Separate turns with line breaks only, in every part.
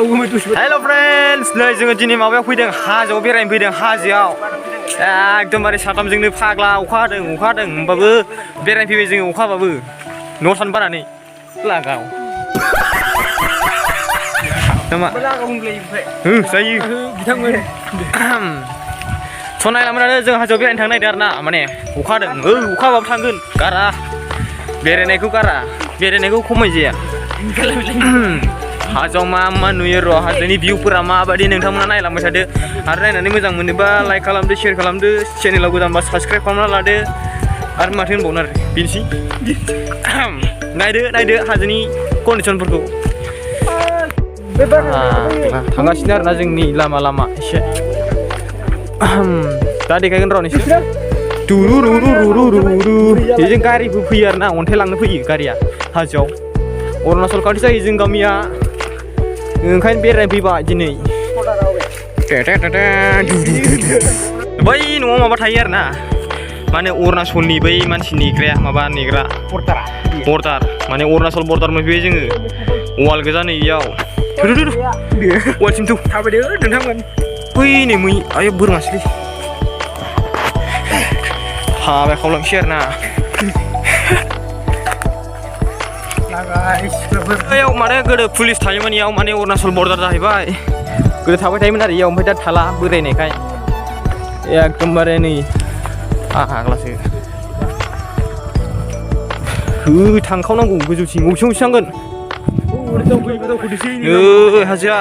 हेल' friends नै जोङो दिनै माबायाव फैदों हाजोआव बेरायनो फैदों हाजोआव एकदमबारे साथामजोंनो फाग्ला अखा हादों होमबाबो बेरायनो फैबाय जोङो अखा हाबाबो न' सान बानानै लागाव नामा जायो बिथांमोन सनायलामोन आरो जों हाजोआव बेरायनो थांनो नागिरदों आरो ना माने अखा हादों अखा हाबाबो थांगोन गारा बेरायनायखौ खमाय जाया हाजोआव मा नुयो र' हाजोनि भिउफोरा माबायदि नोंथांमोना नायलांबाय थादो आरो नायनानै मोजां मोनोबा लाइक खालामदो शेयार खालामदो चेनेलाव गोदानबा साबस्क्राइब खालामना लादो आरो माथो होनबावनो आरो बेनोसै नायदो हाजोनि कन्डिसनफोरखौ थांगासिनो आरोना जोंनि लामा एसे दा देखायगोन र' नोंसोर बेजों गारिबो फैयो आरोना अन्थाइ लांनो फैयो गारिया हाजोआव अरुणाचल खाथि जायो जों गामिया ओंखायनो बेरायनो फैबाय दिनै बै न'आव माबा थायो आरोना माने अरुणाचलनि बै मानसि नेग्राया माबा नेग्रा बर्डार माने अरुणाचल बर्डार मोनफैयो जोङो वाल गोजा नै इयाव वालसिम थाबायदो नोंथांमोन बै नै मै आयो बोरमासोलै हाबाय खावलांसै आरोना याव माने गोदो पुलिस थायोमोन इयाव माने अरुणाचल बर्डार जाहैबाय गोदो थाबाय थायोमोन आरो इयाव ओमफ्राय दा थाला बोरायनायखाय एकदमबारे नै आग्लासो थांखावनांगौ गोजौसिम बबेसिम थांगोन हाजोआ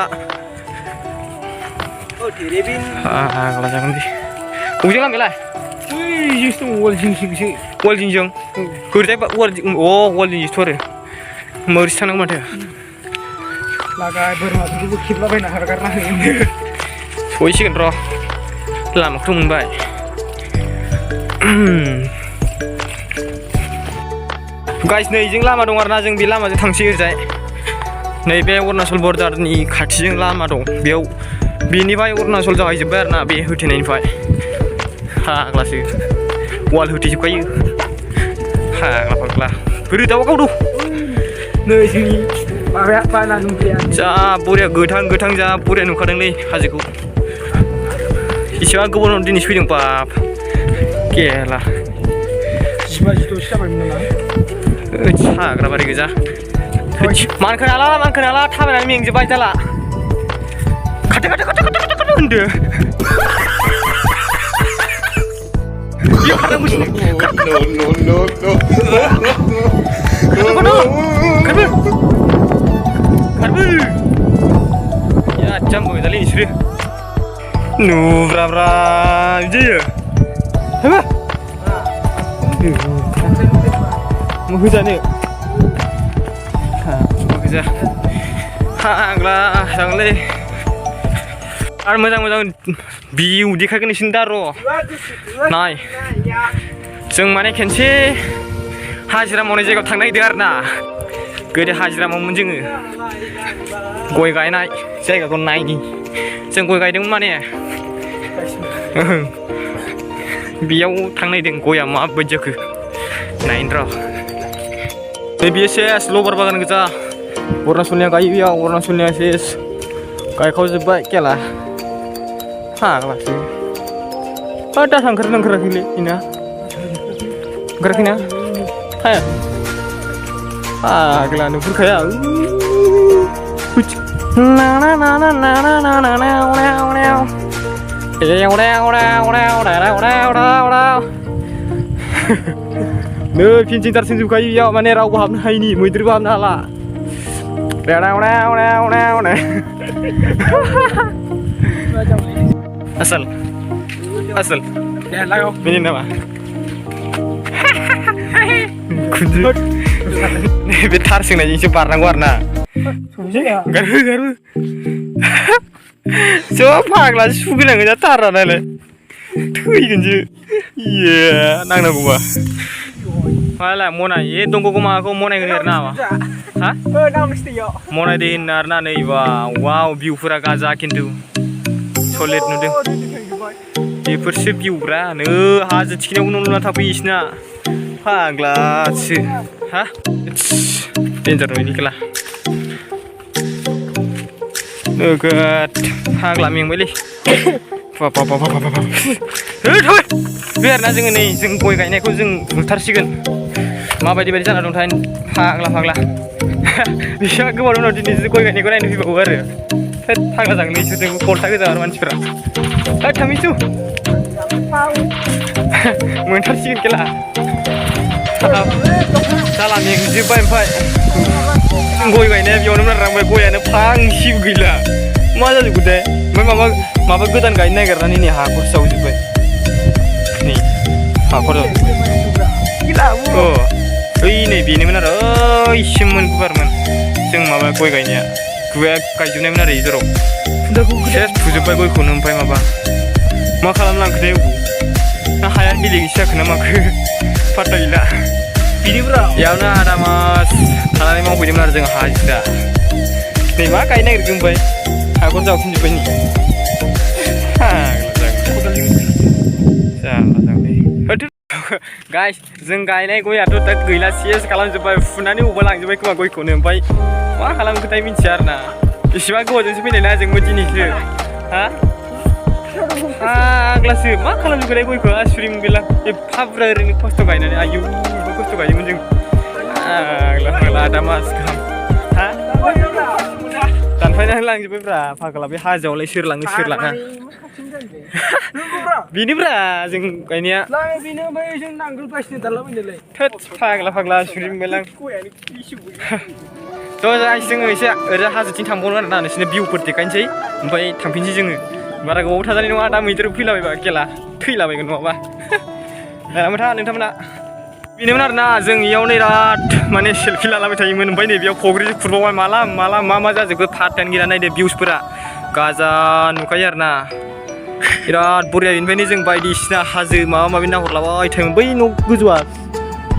आग्ला जागोन दे बबेजों लामायालाय वाल जिंजों गोरजाय वाल जिंजोंथ' आरो मोरसि थानांगौ माथो बोरमाफोरखौबो खेबलाबायना हगारना होयो सहैसिगोन र' लामाखौथ' मोनबाय गाइस नै जों लामा दं आरोना जों बे लामाजों थांसै ओरैजाय नैबे अरुणाचल बर्डारनि खाथिजों लामा दं बेयाव बेनिफ्राय अरुणाचल जाहैजोब्बाय आरोना बे होथेनायनिफ्राय हाग्लासो वाल होथेजोबखायो हाग्ला फाग्ला बोरै दाउआ गावदौ नै जोंनि माबाया बाना नुग्राया जा बरिया गोथां जा बरिया नुखादोंलै हाजोखौ इसेबां गोबाव उनाव दिनै फैदों बाब गेला हाग्रा बारि गोजा मानखोनाला थाबायनानै मेंजोब्बाय जाला खाथो होनदो jambu tadi istri nubra aja apa mau kerja nih mau kerja hanglah sangle आरो मोजां भिउ देखायगोन नोंसिनो दा र' नाय जों माने खेनसे हाजिरा मावनाय जायगायाव थांनो नागिरदों आरोना गोदो हाजिरा मावोमोन जोङो गय गायनाय जायगाखौ नायनि जों गय गायदोंमोन माने बेयाव थांनो नागिरदों गया माबायदि जाखो नायनो र' नै बेयो सेस लबार बागान गोजा अरुणाचलनिया गायो बेयाव अरुणाचलनिया सेस गायखावजोब्बाय केला फाग्लासो दा ओंखाराखैलै इना ओंखाराखैना हाया फाग्ला नुहुरखाया नै फिनसिं थारसिं जोबखायो बेयाव माने रावबो हाबनो हायिनि मैदेरबो हाबनो हाला asal ini nama kunjut nih betar sih nih sih parang warna garu coba pagla sugi nang aja taran ale tuh ikanju iya nang gua malah mau nanya tunggu gua mau nanya ini nama hah mau nanya ini narna nih wow view pura gaza kintu solid नुदों बेफोरसो भिउब्रा नो हाजो थिखिनियाव नुना थाफैयोसिना फाग्लासो हा डेन्जार नुयो खेला नोगोद फाग्ला मेंबायलै बे आरोना जोङो नै जों गय गायनायखौ जों बुथारसिगोन माबायदि बायदि जाना दंथाय फाग्ला बिसिबा गोबाव उनाव दिनैसो गय गायनायखौ नायनो फैबावो आरो फाग्ला जागोन इसोरजों कलथा गोजा आरो मानसिफोरा थामिसु मोनथारसिगोन खेला जाला मेंजोब्बाय ओमफ्राय गय गायनाया बेयावनो रानबाय गयानो फांसेबो गैला मा जाजोबखो दे ओमफ्राय माबा गोदान गायनो नागिरनानै नै हाखर जावजोब्बाय नै हाखर जावजोब्बाय ओइ नै बेनोमोन आरो ओइसिममोन गुवारमोन जों माबा गय गायनाया गया गायजोबनायमोन आरो इजोराव सेस फुजोब्बाय गयखौनो ओमफ्राय मा खालामलांखोथाय हाया बेलेगैसो जाखोना माखो फात्ता गैला बेयावनो आदा मास थानानै मावफैदोंमोन आरो जों हाजिरा नै मा गायनो नागिरदों ओमफ्राय हाखर जावफिनजोब्बाय नै गाइस जों गायनाय गयाथ' दा गैला सेस खालामजोब्बाय फुनानै अबा लांजोब्बाय खोमा गयखौनो ओमफ्राय मा खालामखोथाय मिन्थिया आरोना इसेबां गोबावजोंसो फैनाय ना जोंबो दिनैसो हा फाग्लासो मा खालामजोबखोथाय गयखौ आसुरिम गैला एफा बुरजा ओरैनो खस्थ' गायनानै आयु खस्थ' गायोमोन जों फाग्ला आदा मास गाहाम हा दानफायनानै लांजोब्बायब्रा फाग्ला बे हाजोआवलाय सोर लाङो सोर लाङा बेनोब्रा जों गायनाया थोद फाग्ला सुरिमबायलां थ' जोङो एसे ओरै हाजोथिं थांबावनो आरोना नोंसिनो भिउफोर देखायनोसै ओमफ्राय थांफिनसै जोङो बारा गोबाव थाजानाय नङा दा मैदेर फैलाबायबा खेला थैलाबायगोन नङाबा नोंथांमोना बेनोमोन आरोना जों इयावनो बिराद माने सेलफि लालाबाय थायोमोन ओमफ्राय नै बेयाव फग्रिजों खुरबावबाय माला मा जाजोबखो फात्तायानो गैला नायदो भिउसफोरा गाजा नुखायो आरोना बिराद बरिया बेनिफ्रायनो जों बायदिसिना हाजो माबा माबि नाहरलाबाय थायोमोन बै न' गोजौआ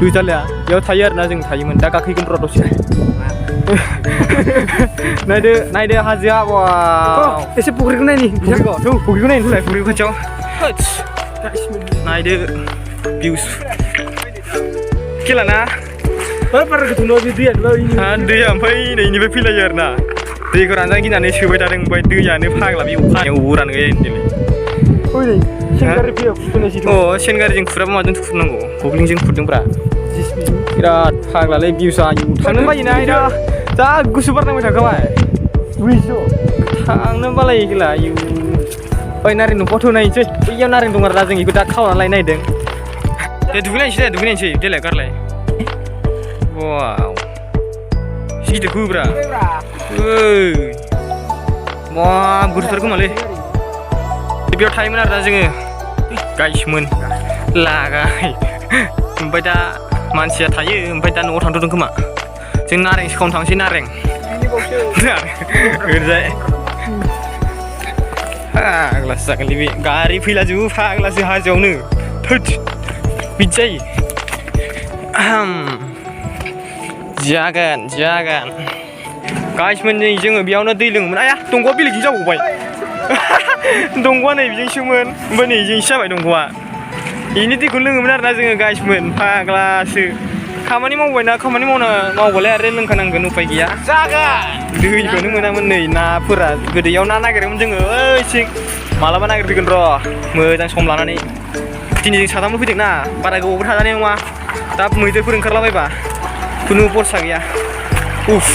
गैजालिया बेयाव थायो आरोना जों थायोमोन दा गाखैगोन र' दसे नायदो हाजोआ वाव एसे फख्रिखौ नायनि फख्रिखौ नायनो होलाय फख्रिखौ खाथियाव नायदो भिउस खेला ना दैया ओमफ्राय नैनिफ्राय फैलायो आरोना दैखौ रानजानो गिनानै सोबाय थादों ओमफ्राय दैयानो फाग्ला बे अखायाव रानगोन दिनै सेनगारिजों खुराबा माजों खुरनांगौ गब्लिंजों खुरदोंब्रा बिराद फाग्लालै भिउसा थांनो बायोना जा गुसु बारनांबाय थाखाबाय थांनो बालायो खेला आयु ओइ नारें दंफांथ' नायनोसै बैयाव नारें दं आरोना जों बेखौ दा खावनानै लायनो नागिरदों दे दुगैनायनोसै देलाय गारलाय वाव गिदिरखौ होब्रा मा गुरुथार खोमालै बेयाव थायोमोन आरोना जोङो गाइसमोन लागाय ओमफ्राय दा मानसिया थायो ओमफ्राय दा न'आव थांथ'दों खोमा जों नारें सिखावनो थांसै नारें ओरैजाय फाग्लासो जागोनलै बे गारि फैलाजोबो फाग्लासो हाजोआवनो थोद बिदि जायो जागोन गाइसमोन नै जोङो बेयावनो दै लोङोमोन आया दंग'आ बेलेगजों जाबावबाय दंग'आ नै बिजोंसोमोन ओमफ्राय नै बिजोंसो जाबाय दंग'आ बेनि दैखौ लोङोमोन आरोना जोङो गाइसमोन फाग्लासो खामानि मावबायना खामानि मावबालाय आरो लोंखानांगोन उफाय गैया दैखौनो मोनामोन नै नाफोरा गोदैयाव ना नागिरोमोन जोङो ओइथिं मालाबा नागिरफैगोन र' मोजां सम लानानै दिनै जों साथामल' फैदों ना बारा गोबावबो थाजानाय नङा दा मैदेरफोर ओंखारलाबायबा खुनु बरसा गैया उफ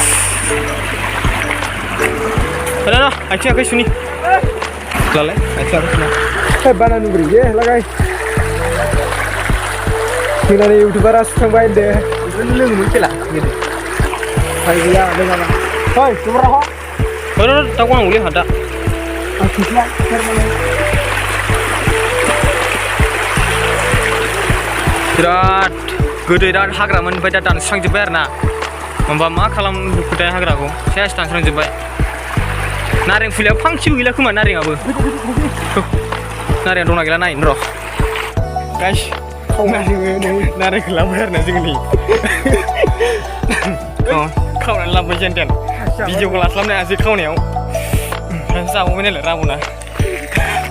आथिं आखाइ सुनि लालाय आथिं आखाइ सुना
बाना नुब्रि जे लागाय फैनानै इउटुबारा सुखांबाय दे लोङोमोन खेला गोदो उफाय गैया लोङाबा ओइ जबरा
दाउ गानांगौलै हादा बिराद गोदो बिराद हाग्रामोन ओमफ्राय दा दानस्रांजोब्बाय आरोना होमबा मा खालामजोबखोथाय हाग्राखौ सेस दानस्रांजोब्बाय नारें फुलियाबो फांसेबो गैला खोमा नारेंआबो नारें दंना गैला नायनो र' गाइस नारेंखौ लाबोबाय आरोना जोङो नै खावनानै लाबोबाय जेन तेन भिडिअखौ लास्लाबनो हायासै खावनायाव जाबावबाय नालाय राबना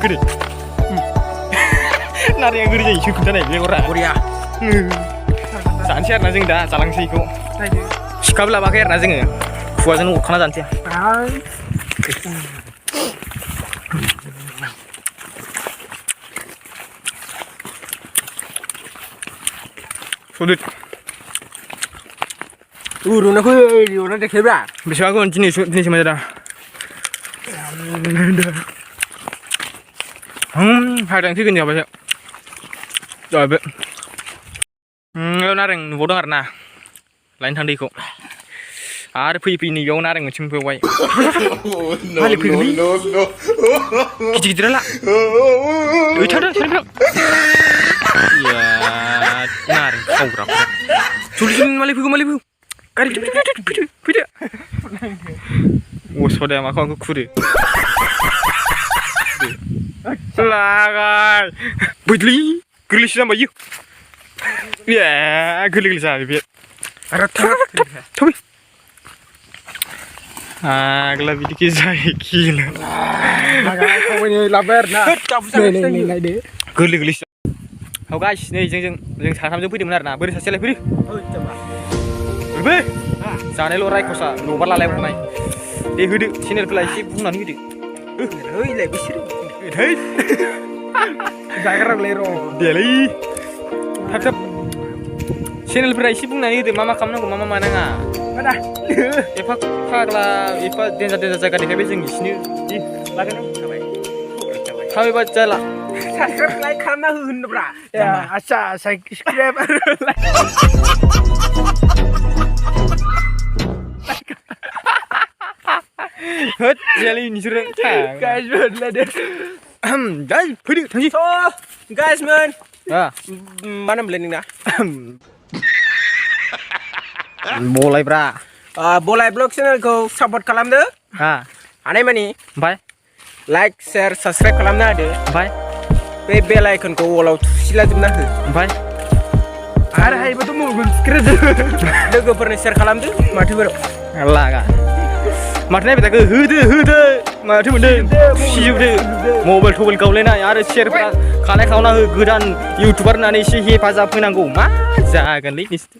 गोदै नारेंआ गोदै जायो सोर खोन्थानाय बे अरा बरिया जानोसै आरोना जों दा जालांसै बेखौ सिखाबो लाबाखै आरोना जोङो खुगाजों अरखाना जानोसै Sulit.
Udah aku udah deh bra.
Bisa aku sini sama dah. Hadang sih kan ya Pak. Coba. Nareng nubo dong karena lain tang deko. Ada pipi ni yo nareng ngecing pewai. Balik pipi. Gitu lah. Itu ada saya bilang. Ya, nareng kau berapa? Sulitin malibu. Kari pipi. Wah, sudah aku kuri. Selagai. Beli. Gelis sama you. Ya, gelis sama biar. Tapi. Agak lebih dikit saya gila.
Agak kau ini laber nah. Nih deh.
Gelis. Oh guys, nih jeng sahamnya pun di mana? Beri saja lebih.
Oh coba.
Lebih. Sana lo rai kosa, lo berla level naik. Dia hidup sini pelai sih bukan hidup.
Hei lebih sih.
Hei.
Jangan lero.
Dia lagi. Tapi sini pelai sih bukan hidup. Mama kamu nunggu mama mana nggak?
Mana?
Pak lah, denza jaga di habis di sini. Di lagi nih. Kami baca lah.
Subscribe like karena hun bra. Ya, asa subscribe.
Hut, jadi ini sudah.
Guys, bener deh.
Guys, pergi tangsi.
So, guys man.
Ah,
Mana blending dah?
mulai bra.
Boleh blog channel ko support kalam deh.
Ah,
Aneh mani.
bye,
Like, share, subscribe kalam dah deh.
bye,
Bell icon ko walau sila tum dah.
bye.
Ada hai betul mau subscribe. Deh ko pernah share kalam deh. Mati bro.
Allah kan. Matanya kita ke hude, mati benda, siup deh. Mobile kau lena, ada share pula. Kalau kau nak gedan YouTuber nani sih pasal penanggu, masa kan linis.